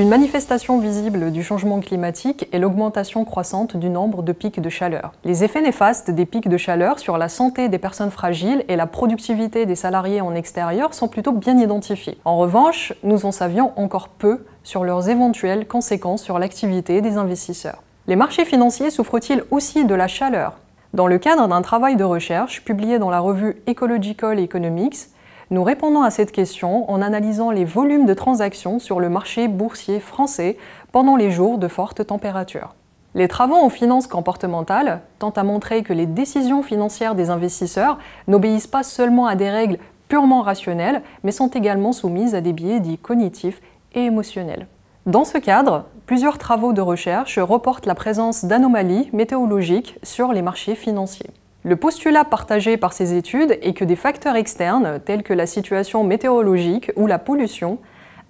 Une manifestation visible du changement climatique est l'augmentation croissante du nombre de pics de chaleur. Les effets néfastes des pics de chaleur sur la santé des personnes fragiles et la productivité des salariés en extérieur sont plutôt bien identifiés. En revanche, nous en savions encore peu sur leurs éventuelles conséquences sur l'activité des investisseurs. Les marchés financiers souffrent-ils aussi de la chaleur? Dans le cadre d'un travail de recherche publié dans la revue Ecological Economics, nous répondons à cette question en analysant les volumes de transactions sur le marché boursier français pendant les jours de forte température. Les travaux en finance comportementale tentent à montrer que les décisions financières des investisseurs n'obéissent pas seulement à des règles purement rationnelles, mais sont également soumises à des biais dits cognitifs et émotionnels. Dans ce cadre, plusieurs travaux de recherche reportent la présence d'anomalies météorologiques sur les marchés financiers. Le postulat partagé par ces études est que des facteurs externes, tels que la situation météorologique ou la pollution,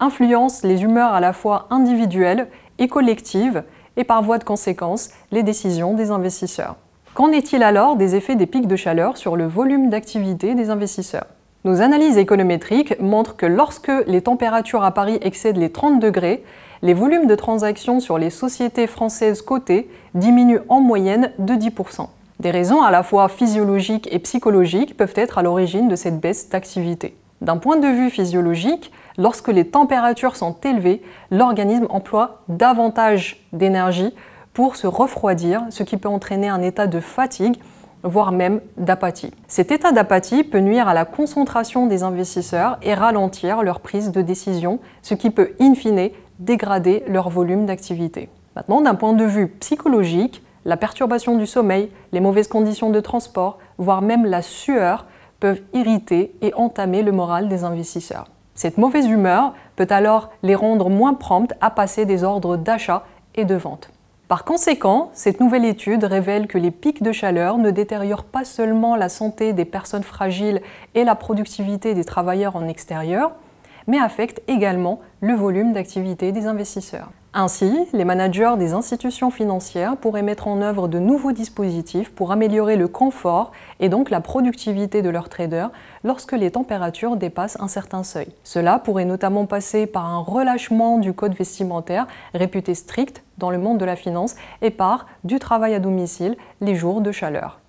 influencent les humeurs à la fois individuelles et collectives et par voie de conséquence, les décisions des investisseurs. Qu'en est-il alors des effets des pics de chaleur sur le volume d'activité des investisseurs? Nos analyses économétriques montrent que lorsque les températures à Paris excèdent les 30 degrés, les volumes de transactions sur les sociétés françaises cotées diminuent en moyenne de 10%. Des raisons à la fois physiologiques et psychologiques peuvent être à l'origine de cette baisse d'activité. D'un point de vue physiologique, lorsque les températures sont élevées, l'organisme emploie davantage d'énergie pour se refroidir, ce qui peut entraîner un état de fatigue, voire même d'apathie. Cet état d'apathie peut nuire à la concentration des investisseurs et ralentir leur prise de décision, ce qui peut in fine dégrader leur volume d'activité. Maintenant, d'un point de vue psychologique, la perturbation du sommeil, les mauvaises conditions de transport, voire même la sueur, peuvent irriter et entamer le moral des investisseurs. Cette mauvaise humeur peut alors les rendre moins promptes à passer des ordres d'achat et de vente. Par conséquent, cette nouvelle étude révèle que les pics de chaleur ne détériorent pas seulement la santé des personnes fragiles et la productivité des travailleurs en extérieur, mais affectent également le volume d'activité des investisseurs. Ainsi, les managers des institutions financières pourraient mettre en œuvre de nouveaux dispositifs pour améliorer le confort et donc la productivité de leurs traders lorsque les températures dépassent un certain seuil. Cela pourrait notamment passer par un relâchement du code vestimentaire réputé strict dans le monde de la finance et par du travail à domicile les jours de chaleur.